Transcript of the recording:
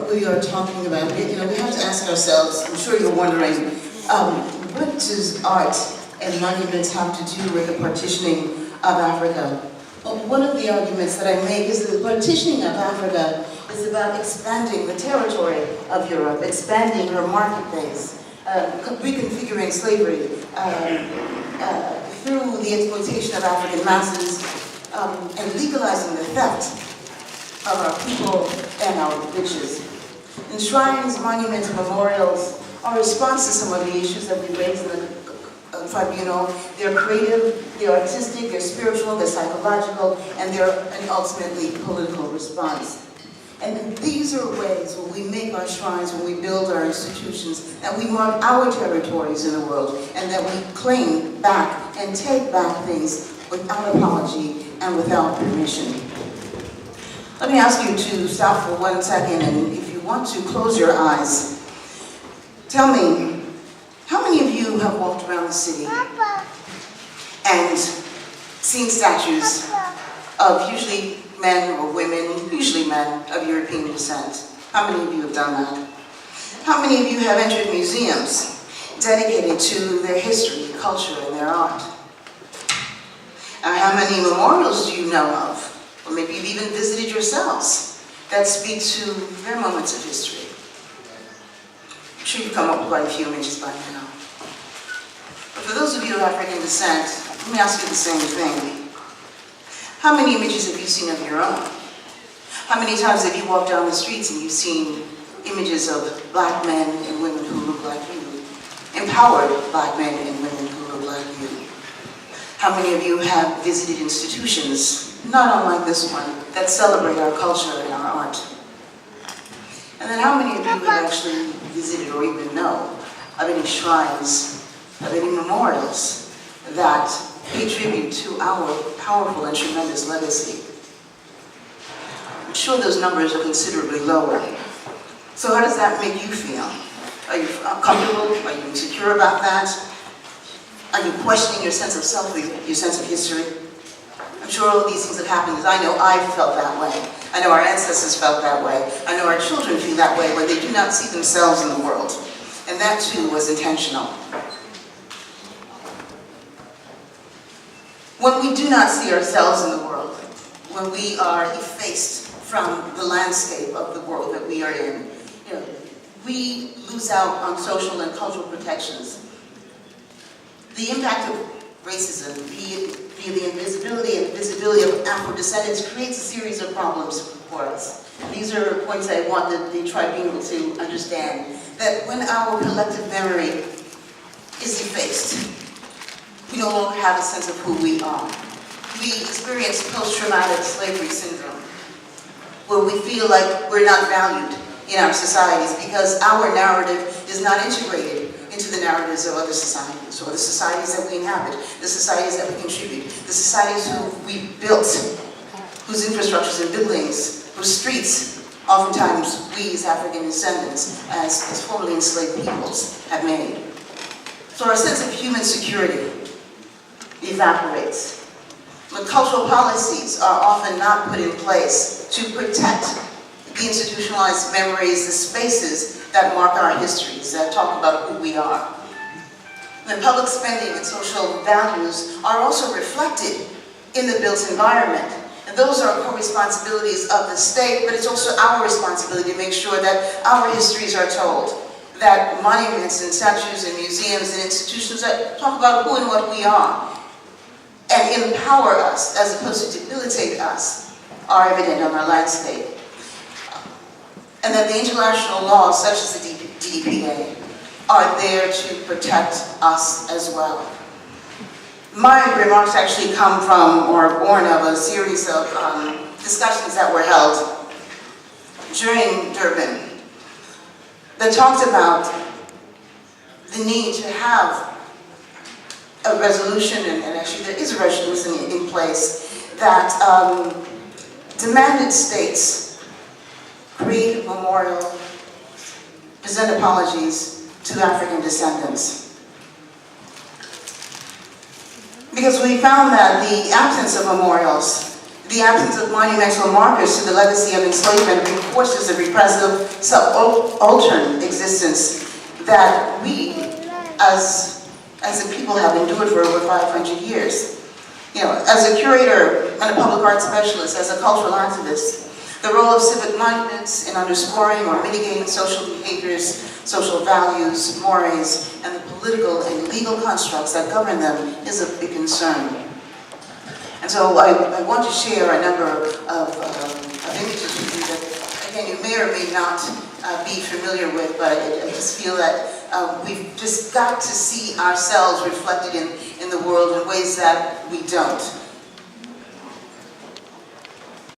what we are talking about, we have to ask ourselves, I'm sure you're wondering, what does art and monuments have to do with the partitioning of Africa? Well, one of the arguments that I make is that the partitioning of Africa is about expanding the territory of Europe, expanding her market base, reconfiguring slavery through the exploitation of African masses, and legalizing the theft of our people and our riches. And shrines, monuments, memorials are a response to some of the issues that we raised in the tribunal. They're creative, they're artistic, they're spiritual, they're psychological, and they're an ultimately political response. And these are ways when we make our shrines, when we build our institutions, that we mark our territories in the world, and that we claim back and take back things without apology and without permission. Let me ask you to stop for 1 second, and if you want to close your eyes, tell me, how many of you have walked around the city and seen statues of usually men or women, usually men of European descent? How many of you have done that? How many of you have entered museums dedicated to their history, culture, and their art? How many memorials do you know of? Or maybe you've even visited yourselves that speak to their moments of history. I'm sure you've come up with quite a few images by now. But for those of you of African descent, let me ask you the same thing. How many images have you seen of your own? How many times have you walked down the streets and you've seen images of black men and women who look like you? Empowered black men and women who look like you? How many of you have visited institutions, not unlike this one, that celebrate our culture and our art? And then how many of you have actually visited or even know of any shrines, of any memorials that pay tribute to our powerful and tremendous legacy? I'm sure those numbers are considerably lower. So how does that make you feel? Are you comfortable? Are you insecure about that? Are you questioning your sense of self, your sense of history? I'm sure all of these things have happened, because I know I felt that way. I know our ancestors felt that way. I know our children feel that way when they do not see themselves in the world. And that too was intentional. When we do not see ourselves in the world, when we are effaced from the landscape of the world that we are in, we lose out on social and cultural protections. The impact of racism, via the invisibility and visibility of Afro-descendants, creates a series of problems for us. These are points I want the tribunal to understand, that when our collective memory is effaced, we no longer have a sense of who we are. We experience post-traumatic slavery syndrome, where we feel like we're not valued in our societies because our narrative is not integrated into the narratives of other societies, or the societies that we inhabit, the societies that we contribute, the societies who we built, whose infrastructures and buildings, whose streets, oftentimes we as African descendants, as formerly enslaved peoples, have made. So our sense of human security evaporates. But cultural policies are often not put in place to protect the institutionalized memories, the spaces that mark our histories, that talk about who we are. And public spending and social values are also reflected in the built environment. And those are co-responsibilities of the state, but it's also our responsibility to make sure that our histories are told, that monuments and statues and museums and institutions that talk about who and what we are and empower us as opposed to debilitate us are evident on our landscape. And that the international laws, such as the DPA, are there to protect us as well. My remarks actually come from, or are born of, a series of discussions that were held during Durban that talked about the need to have a resolution, and actually there is a resolution in place, that demanded states create a memorial, present apologies to African descendants. Because we found that the absence of memorials The absence of monumental markers to the legacy of enslavement reinforces a repressive, subaltern existence that we, as a people, have endured for over 500 years. As a curator and a public art specialist, as a cultural activist, the role of civic monuments in underscoring or mitigating social behaviors, social values, mores, and the political and legal constructs that govern them is a big concern. And so I want to share a number of images with you that, again, you may or may not be familiar with, but I just feel that we've just got to see ourselves reflected in the world in ways that we don't.